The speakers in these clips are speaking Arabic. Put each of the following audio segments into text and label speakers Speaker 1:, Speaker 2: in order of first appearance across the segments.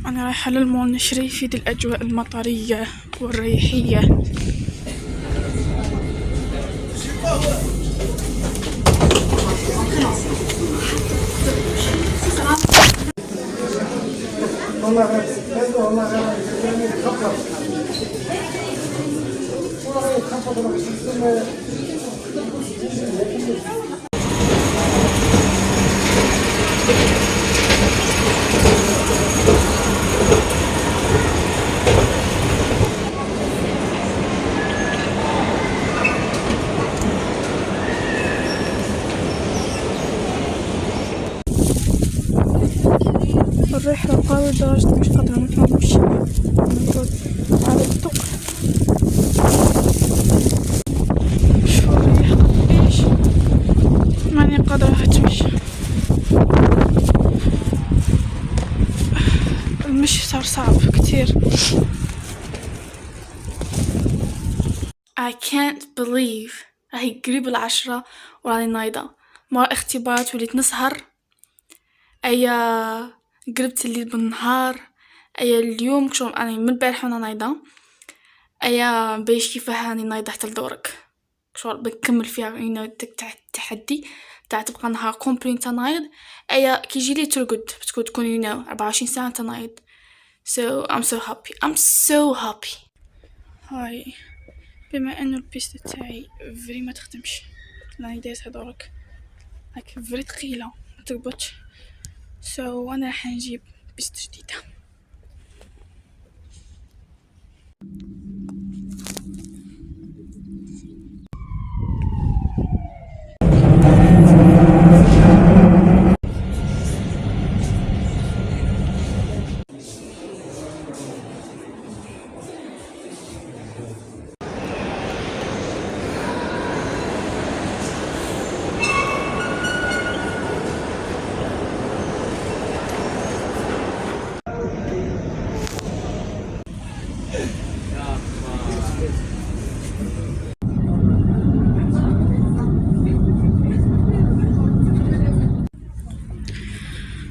Speaker 1: أنا رايحة للمول نشري في دي الأجواء المطرية والريحية. الرحلة قوي لدرجة مش قادرة نمشي على الثقل. شو الريح قديش ماني قادرة أتمشى. المشي صار صعب كتير. I can't believe راهي قريب 10 وراني نايضة. مرة اختبارات وليت نسهر. قربت الليل بالنهار. اليوم شو أنا من البارح وأنا نايضة. بيش كيفاه هاني نايضة حتى لدورك شو بنكمل فيها التحدي تاع تبقى نهار كومبلي انت نايض. كي يجيلي ترقد تكون 24 ساعة انت نايض. So I'm so happy. هاي بما انه البيست تاعي فري ما تخدمش راني دايزها دورك فري ثقيلة ما تربطش. So انا راح نجيب بيست جديدة.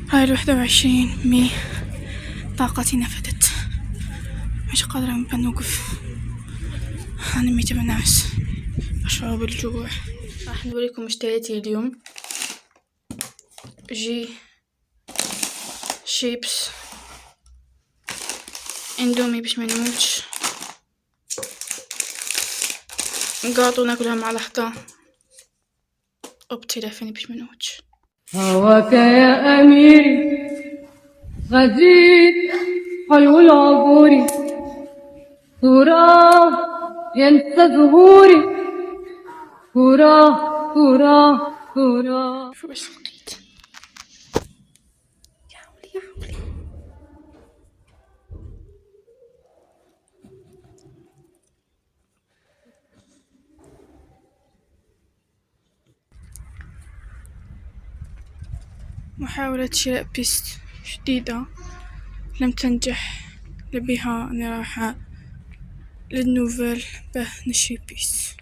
Speaker 1: هاي 21 مي طاقتي نفدت مش قادرة نوقف. أنا ميتة بنعس أشعر بالجوع. راح نوريكم اشتريتي اليوم. شيبس اندومي باش ما نموتش. نقاطو ناكلها مع لحظة وبتلافني باش ما نموتش.
Speaker 2: هواك يا أميري غزيت حلو العبوري كراه ينسى ظهوري كراه
Speaker 1: شو باش لقيت يا ولي محاولة شراء بيست جديدة لم تنجح. لبيها أنا رايحة للنوفل به نشري بيست.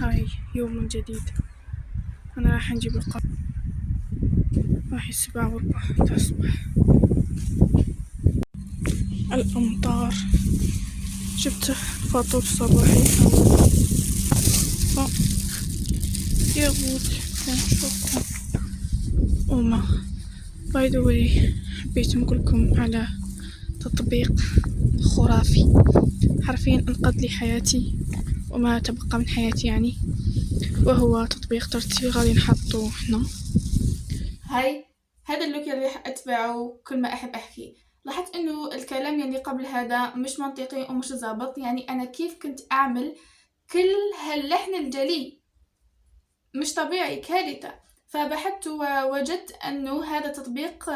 Speaker 1: هاي يوم جديد. أنا راح نجيب القهوة. راح 7:04 تاع الصبح. الأمطار. جبت فطور صباحي يغوت نشوفكم وما باي ذا واي. حبيت نقولكم على تطبيق خرافي حرفيا انقذ لي حياتي وما تبقى من حياتي يعني، وهو تطبيق ترتيب غادي نحطه هنا. هذا اللوك اللي راح اتبعه كل ما احب احكي. لاحظت انه الكلام اللي قبل هذا مش منطقي ومش ضابط. يعني انا كيف كنت اعمل كل هاللحن الجلي مش طبيعي كارثة. فبحثت ووجدت انه هذا تطبيق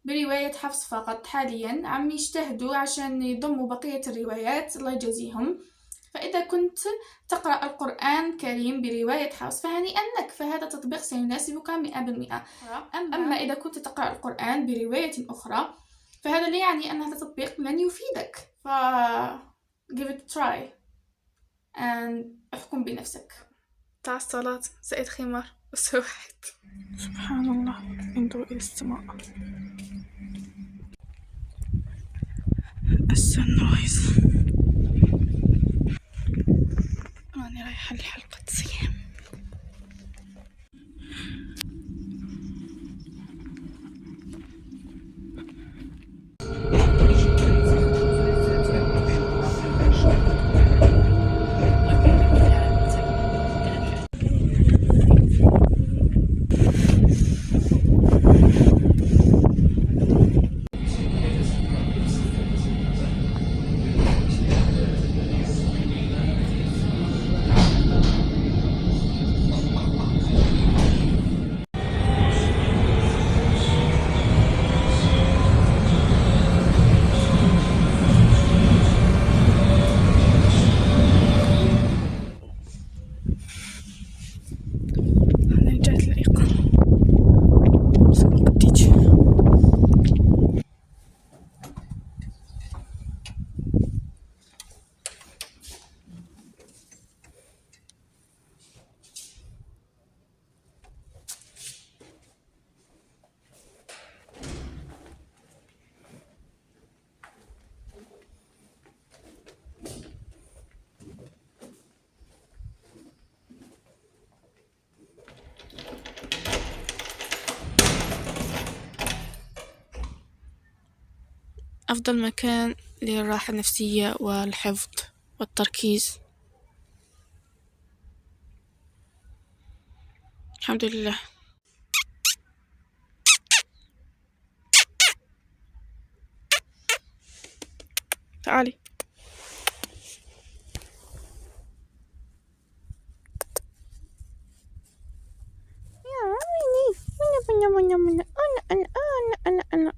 Speaker 1: برواية حفص فقط. حاليا عم يجتهدوا عشان يضموا بقية الروايات الله يجازيهم. فإذا كنت تقرأ القرآن الكريم برواية حفص فهنيئا لك، فهذا تطبيق سيناسبك 100%. أما إذا كنت تقرأ القرآن برواية أخرى فهذا لا يعني أن هذا التطبيق لن يفيدك. ف give it a try and احكم بنفسك. تاع الصلاة زائد خمار. بس واحد. سبحان الله، انظروا إلى السماء. السن رايز. أنا رايحة لحلقة صيام. أفضل مكان للراحة النفسية والحفظ والتركيز. الحمد لله. تعالي. أنا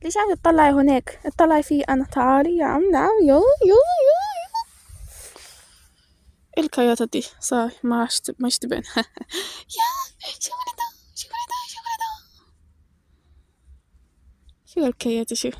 Speaker 1: ليش عم تطلعي هناك؟ اطلعي في أنا. تعالي يا عم. نعم. يو يو يو يو. الكياتة دي صح ما اشتبين. يا شو هذا شو هذا شو هذا شو الكياتة شو.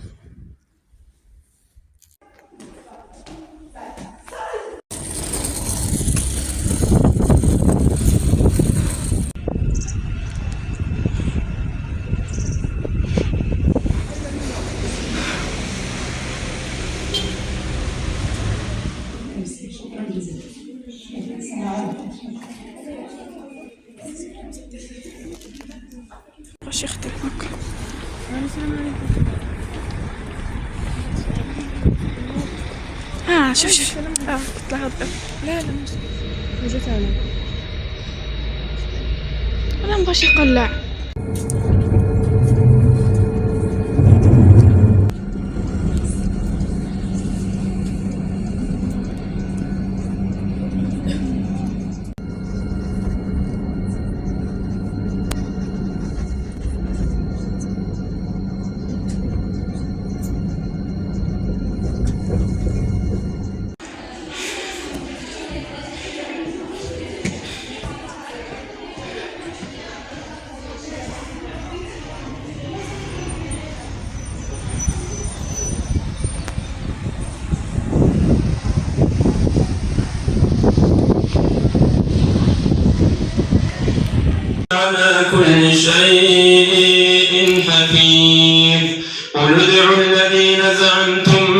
Speaker 1: باش يختم هكا. شوف قلت لها لا وجيت انا مبغاش يقلع.
Speaker 3: على كل شيء حفيظ. قل ادعوا الذين زعمتم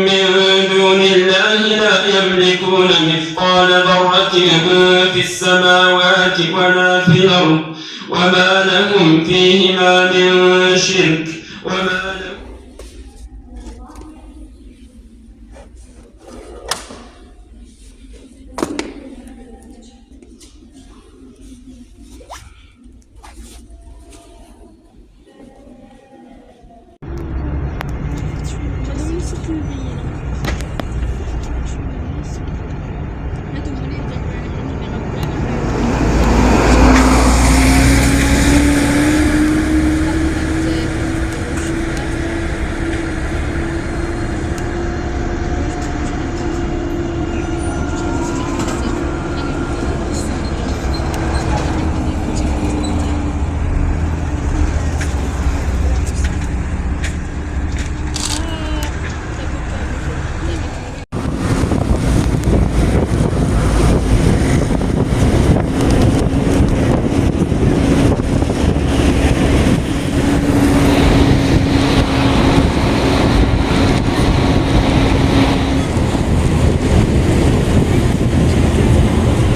Speaker 3: من دون الله لا يملكون مثقال ذرة في السماوات ولا في الأرض وما لهم فيهما من شرك وما